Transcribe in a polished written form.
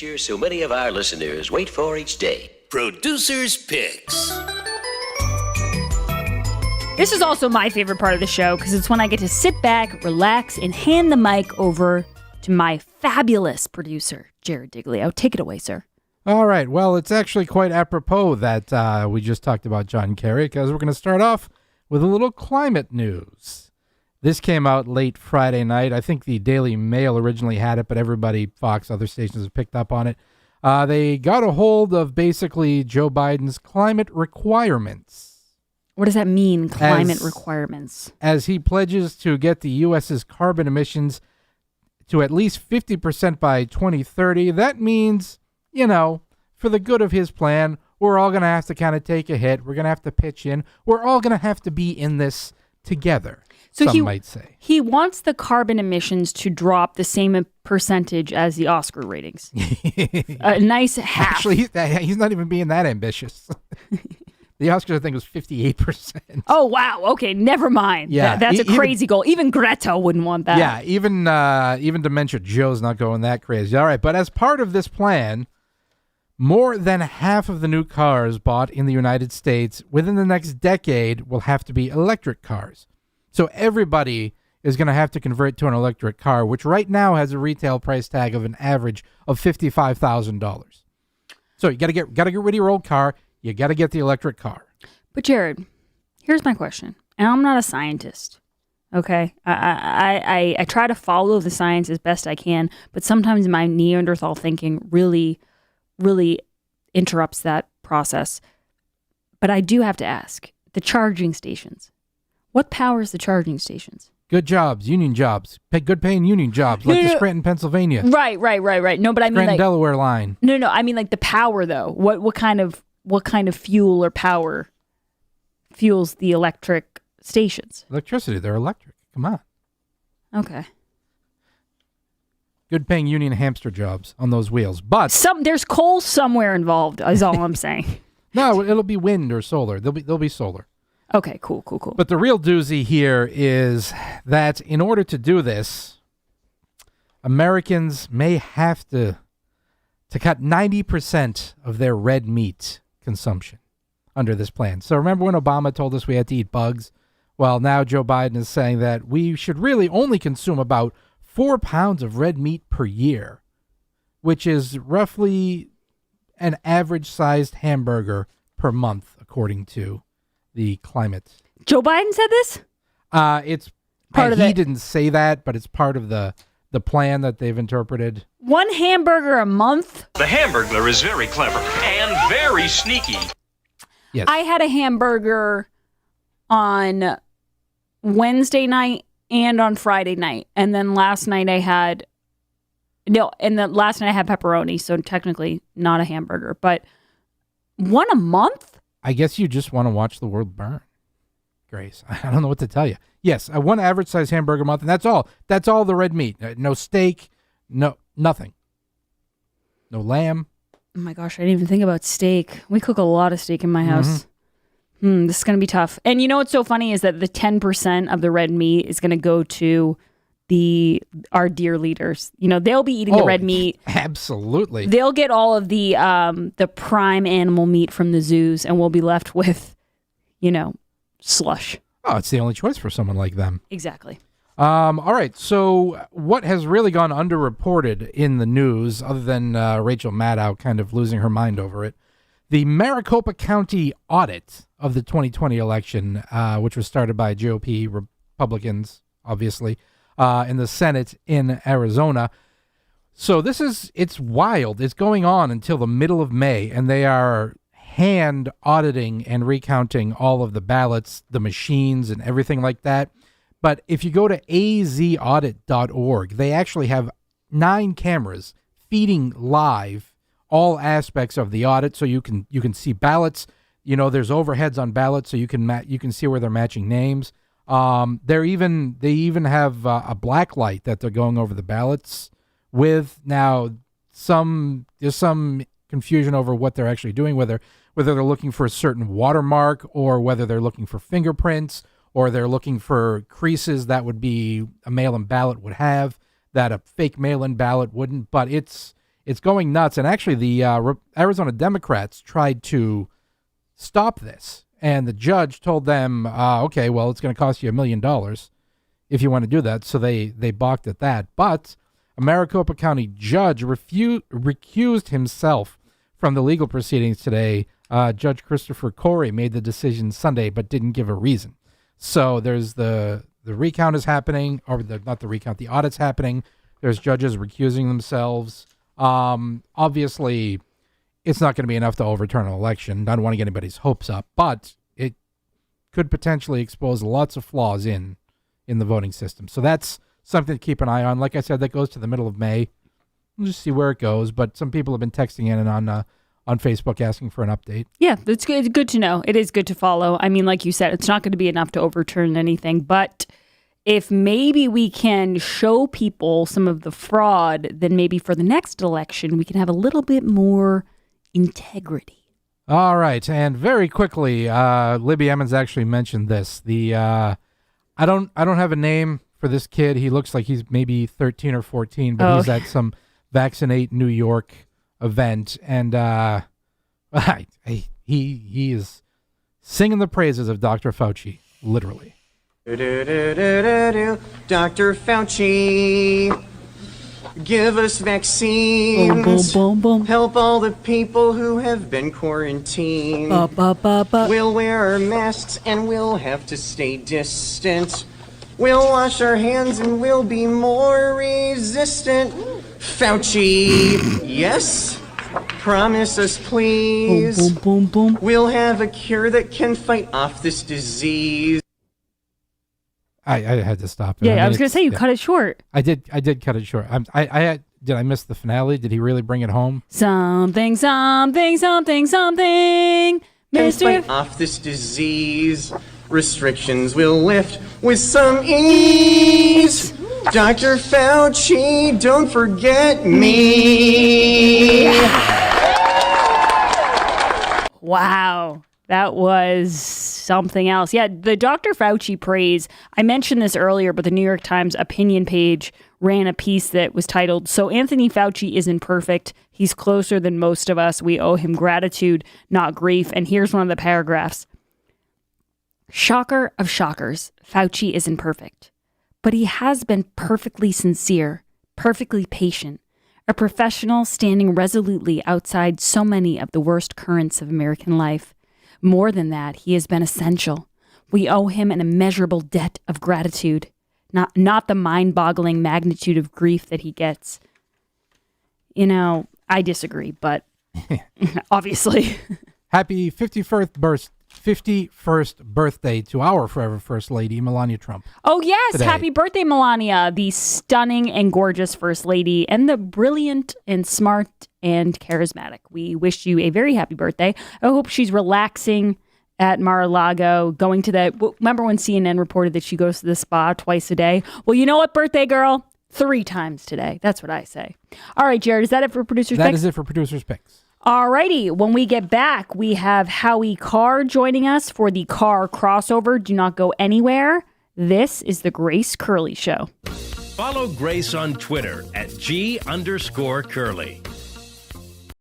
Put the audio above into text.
So many of our listeners wait for each day. Producer's Picks. This is also my favorite part of the show because it's when I get to sit back, relax, and hand the mic over to my fabulous producer, Jared Diglio. Take it away, sir. All right. Well, it's actually quite apropos that we just talked about John Kerry because we're going to start off with a little climate news. This came out late Friday night. I think the Daily Mail originally had it, but everybody, Fox, other stations have picked up on it. They got a hold of basically Joe Biden's climate requirements. What does that mean, climate requirements? As he pledges to get the U.S.'s carbon emissions to at least 50% by 2030. That means, you know, for the good of his plan, we're all going to have to kind of take a hit. We're going to have to pitch in. We're all going to have to be in this together, so some might say. He wants the carbon emissions to drop the same percentage as the Oscar ratings. A nice half. Actually, he's not even being that ambitious. The Oscars, I think, was 58%. Oh, wow. Okay, never mind. Yeah, that's a crazy goal. Even Greta wouldn't want that. Yeah, even Dementia Joe's not going that crazy. All right, but as part of this plan, more than half of the new cars bought in the United States within the next decade will have to be electric cars. So everybody is going to have to convert to an electric car, which right now has a retail price tag of an average of $55,000. So you got to get rid of your old car. You got to get the electric car. But Jared, here's my question. And I'm not a scientist, okay? I try to follow the science as best I can, but sometimes my Neanderthal thinking really interrupts that process. But I do have to ask, the charging stations. What powers the charging stations? Good jobs, union jobs, good paying union jobs, like the Scranton, Pennsylvania. Right. No, but I mean Scranton, like Delaware line. No, I mean like the power though. What kind of fuel or power fuels the electric stations? Electricity. They're electric. Come on. Okay. Good paying union hamster jobs on those wheels. But there's coal somewhere involved, is all I'm saying. No, it'll be wind or solar. They'll be solar. Okay, cool. But the real doozy here is that in order to do this, Americans may have to cut 90% of their red meat consumption under this plan. So remember when Obama told us we had to eat bugs? Well, now Joe Biden is saying that we should really only consume about 4 pounds of red meat per year, which is roughly an average-sized hamburger per month, according to the climate. Joe Biden said this? It's part of it. He didn't say that, but it's part of the plan that they've interpreted. 1 hamburger a month? The Hamburglar is very clever and very sneaky. Yes. I had a hamburger on Wednesday night and on Friday night. And then last night I had pepperoni, so technically not a hamburger, but 1 a month? I guess you just want to watch the world burn, Grace. I don't know what to tell you. Yes, 1 average size hamburger a month, and that's all. That's all the red meat. No steak, nothing. No lamb. Oh my gosh, I didn't even think about steak. We cook a lot of steak in my house. This is going to be tough. And you know what's so funny is that the 10% of the red meat is going to go to our deer leaders. You know, they'll be eating the red meat. Absolutely. They'll get all of the prime animal meat from the zoos, and we'll be left with, slush. Oh, it's the only choice for someone like them. Exactly. All right. So what has really gone underreported in the news, other than Rachel Maddow kind of losing her mind over it, the Maricopa County audit of the 2020 election, which was started by GOP Republicans, obviously, in the Senate in Arizona. So it's wild. It's going on until the middle of May, and they are hand auditing and recounting all of the ballots, the machines, and everything like that. But if you go to azaudit.org, they actually have 9 cameras feeding live all aspects of the audit, so you can see ballots. There's overheads on ballots, so you can see where they're matching names. They even have a black light that they're going over the ballots with. Now, there's some confusion over what they're actually doing, whether they're looking for a certain watermark or whether they're looking for fingerprints or they're looking for creases that would be a mail-in ballot would have that a fake mail-in ballot wouldn't. But it's It's going nuts. And actually, the Arizona Democrats tried to stop this. And the judge told them, okay, well, it's going to cost you $1 million if you want to do that. So they balked at that. But a Maricopa County judge recused himself from the legal proceedings today. Judge Christopher Corey made the decision Sunday, but didn't give a reason. So there's the recount is happening, or not the recount, the audit's happening. There's judges recusing themselves. Obviously, it's not going to be enough to overturn an election. I don't want to get anybody's hopes up, but it could potentially expose lots of flaws in the voting system. So that's something to keep an eye on. Like I said, that goes to the middle of May. We'll just see where it goes. But some people have been texting in and on Facebook asking for an update. Yeah, it's good. It's good to know. It is good to follow. I mean, like you said, it's not going to be enough to overturn anything. But if maybe we can show people some of the fraud, then maybe for the next election, we can have a little bit more integrity. All right. And very quickly, Libby Emmons actually mentioned this. I don't have a name for this kid. He looks like he's maybe 13 or 14, but he's at some Vaccinate New York event, and he is singing the praises of Dr. Fauci, literally. Dr. Fauci, give us vaccines. Boom, boom, boom. Help all the people who have been quarantined. We'll wear our masks and we'll have to stay distant. We'll wash our hands and we'll be more resistant. Fauci, yes? Promise us, please. Boom, boom, boom, boom. We'll have a cure that can fight off this disease. I had to stop. Yeah, I was going to say, you cut it short. I did cut it short. Did I miss the finale? Did he really bring it home? Something, something, something, something. Can fight off this disease. Restrictions will lift with some ease. Dr. Fauci, don't forget me. Wow. That was something else. Yeah, the Dr. Fauci praise, I mentioned this earlier, but the New York Times opinion page ran a piece that was titled, "So Anthony Fauci isn't perfect. He's closer than most of us. We owe him gratitude, not grief." And here's one of the paragraphs. Shocker of shockers, Fauci isn't perfect. But he has been perfectly sincere, perfectly patient, a professional standing resolutely outside so many of the worst currents of American life. More than that, he has been essential. We owe him an immeasurable debt of gratitude, not the mind-boggling magnitude of grief that he gets. You know, I disagree, but obviously. Happy 51st birthday to our forever First Lady, Melania Trump. Oh, yes. Today. Happy birthday, Melania, the stunning and gorgeous First Lady and the brilliant and smart and charismatic. We wish you a very happy birthday. I hope she's relaxing at Mar-a-Lago, going to the... Remember when CNN reported that she goes to the spa twice a day? Well, you know what, birthday girl? 3 times today. That's what I say. All right, Jared, is that it for Producer's Picks? That is it for Producer's Picks. Alrighty, when we get back, we have Howie Carr joining us for the Carr crossover. Do not go anywhere. This is the Grace Curley Show. Follow Grace on Twitter at @G_Curley.